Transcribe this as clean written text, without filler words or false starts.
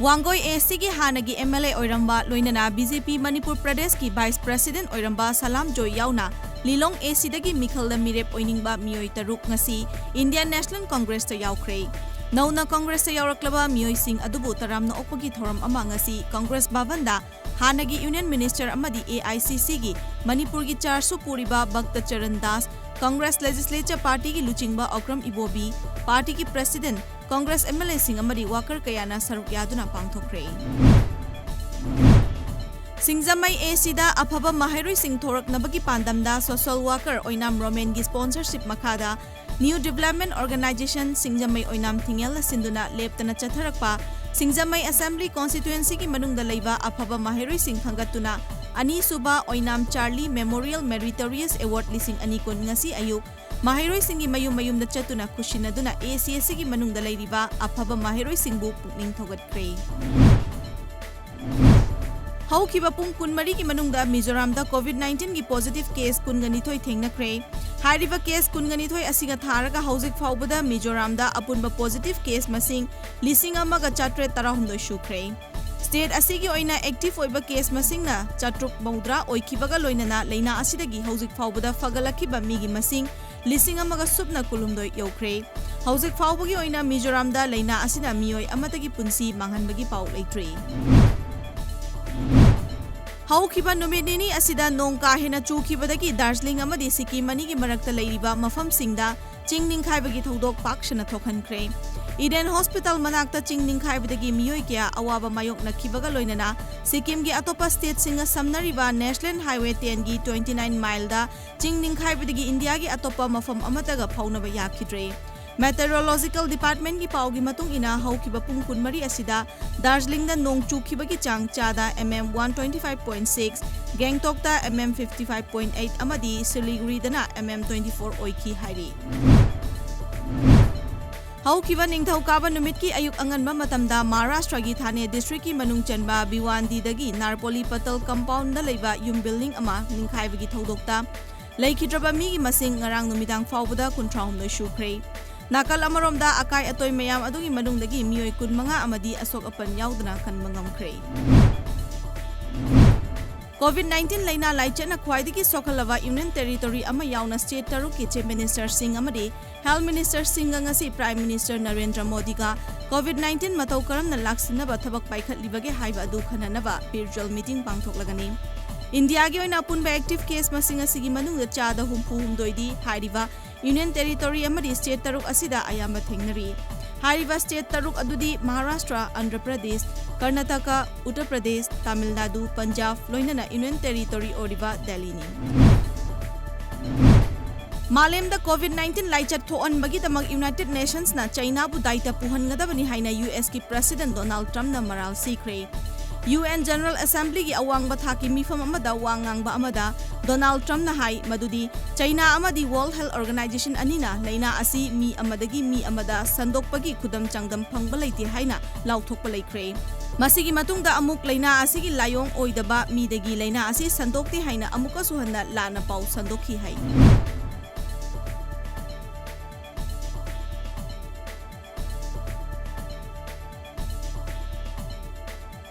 वांगोई AC की हानगी MLA ओइरंबा लोइनना बीजेपी मणिपुर प्रदेश की वाइस प्रेसिडेंट ओइरंबा सलाम जोय याउना लिलोंग एसी दगी मिखल मिरेप ओइनिंगबा मियोय तरुक ngasi इंडियन नेशनल कांग्रेस ता याउख्रे नौना कांग्रेस ता यावरक्लबा मियोय सिंह अदुबु तरामना ओकपगी थोरम अमा ngasi कांग्रेस भवनदा हानगी यूनियन मिनिस्टर अमदी एआईसीसी की मणिपुर की 400 पूरीबा भक्त चरण दास कांग्रेस लेजिस्लेचर पार्टी की लुचिंगबा अक्रम इबोबी पार्टी की प्रेसिडेंट कांग्रेस एमएलए सिंह अमदी वाकर कयाना सरुक यादुना पांगथोखरे सिंगजमई एसीदा अफब महैरुई सिंह थोरकनबगी पांदमदा सोशल वर्कर ओइनाम रोमेन की स्पॉन्सरशिप मखादा new development organisation Singjamei Oinam Thingel सिंदुना लेप्तना चथरकपा सिंगजमई असेंबली कॉन्स्टिट्यूएंसी की मनुंगदा लैबा अफब महैरुई सिंह खंगतुना अनीसुबा Oinam Charlie memorial meritorious award लिसिंग अनी कुन ngasi अयुक महैरुई सिंह की मयुम मयुमदा चतुना खुशिनदुना एसीएसी की मनुंगदा लैरिबा अफब महैरुई सिंहबु पुकनिंग थोगतख्रे हौखिबा पुंग कुनमरी की मनुंगदा मिजोरामदा कोविड-19 की पॉजिटिव केस कुनगनिथोय थेंगनख्रे हाइरिबा केस कुनगनिथोय असिगा थारगा हौजिक फाउबदा मिजोरामदा अपुनबा पॉजिटिव केस मसिंग लिसिंग अमगा चात्रे तराहुंदोय शुख्रे स्टेट असिगी ओइना एक्टिव ओइबा केस मसिंगना चात्रुक मौद्रा ओइखिबगा लोइनना लेना असिदगी हौजिक फाउबदा फगलखिबा मिगी मसिंग लिसिंग अमगा सुबना कुलुमदोय यौख्रे हौजिक फाउबगी ओइना मिजोरामदा लेना असिना मियोय अमतगी पुंसी मांगहनबगी पाउ लेत्रे हौखिबा नुमिनिनी असिदा नोंग का हेना चूखिबदगी दार्जिलिंग अमदी सिक्किम अनिगी मरक्ता लैरिबा मफमसिंगदा चिंग निंखाइबगी थौदोक पाकशना थोखनख्रे इडेन हॉस्पिटल मनाक्ता चिंग निंखाइबदगी मियोय क्या अवाबा मायोकनखिबगा लोइनना सिक्किम की अतोपा स्टेट सिंगा समनरिबा नेशनल हाईवे 10 की 29 माइलदा चिंग निंखाइबदगी इंडिया की अतोपा मफम अमतगा फाउनबा याखिद्रे मेटेरोलॉजिकल डिपार्टमेंट की पाउगी मतुंग इना हौखिबा पुंग कुनमरी असिदा दार्जिलिंगदा नोंग चूखिबगी चांग चादा mm 125.6 गैंगटोकता mm 55.8 अमदी सिलीगुड़ीदना mm 24 ओइखी हाइरी हौखिबा निंगथौकाबा नुमित की अयुक अंगनबा मतमदा महाराष्ट्र की थाने डिस्ट्रिक्ट की मनुंग चनबा भिवांदीदगी नारपोली पतल कंपाउंड लैबा युम बिल्डिंग अमा निंखाइबगी थौदोकता लैखिद्रबा मिगी मसिंग ngarang numitang फाउबदा 53 शुख्रे नाकल अमरोमदा अकाय अतोय मयाम अदुगी मनुंगदगी मियोय 15 अमदी असोक अपन याउदना खनबा ngamkhre कोविड-19 लेना लाइचना ख्वाइदगी सोखलवा यूनियन टेरिटोरी अमा याउना स्टेट तरु की चीफ मिनिस्टर सिंह अमदी health minister Singh ngasi prime minister Narendra Modi का कोविड-19 मतौ करमना लाक्सिनबा थबक पाइखतलिबगे हाइबा अदु खननबा वर्चुअल मीटिंग पांगथोकलगनी इंडिया की ओइना पुनबा एक्टिव केस मसिंग असिगी मनुंगदा चादा हुमफुहुमदोइदी हाइरिबा यूनियन टेरिटोरी अमदी स्टेट तरुक असिदा अयामा थेंगनरी हाइरिबा स्टेट तरुक अदुदी महाराष्ट्र आंध्र प्रदेश कर्नाटक उत्तर प्रदेश तमिलनाडु पंजाब लोइनना यूनियन टेरिटोरी ओरिबा दिल्ली मालेमदा कोविड-19 लाइचत थोअनबगीदमक यूनाइटेड नेशंस ना चाइना बु दायित्व पुहनगदबनी हाइना यूएस की प्रेसिडेंट डोनाल्ड ट्रम्प ना मराल सीख्रे UN जनरल असेंबली की अवांगबा थाकी मिफम अमदा वांगांगबा अमदा डोनाल्ड ट्रम्प ना हाई मदुदी चाइना अमदी वर्ल्ड हेल्थ ऑर्गेनाइजेशन अनिना लेना असि मी अमदगी मी अमदा संदोकपगी खुदम चांगदम फंगबा लैते हाइना लाउथोकपा लैख्रे मसिगी मतुंगदा अमुक लेना असिगी लायोंग ओइदबा मीदगी लेना असि संदोकते हाइना अमुका सुहन्ना लाना पाउ संदोखी हाइ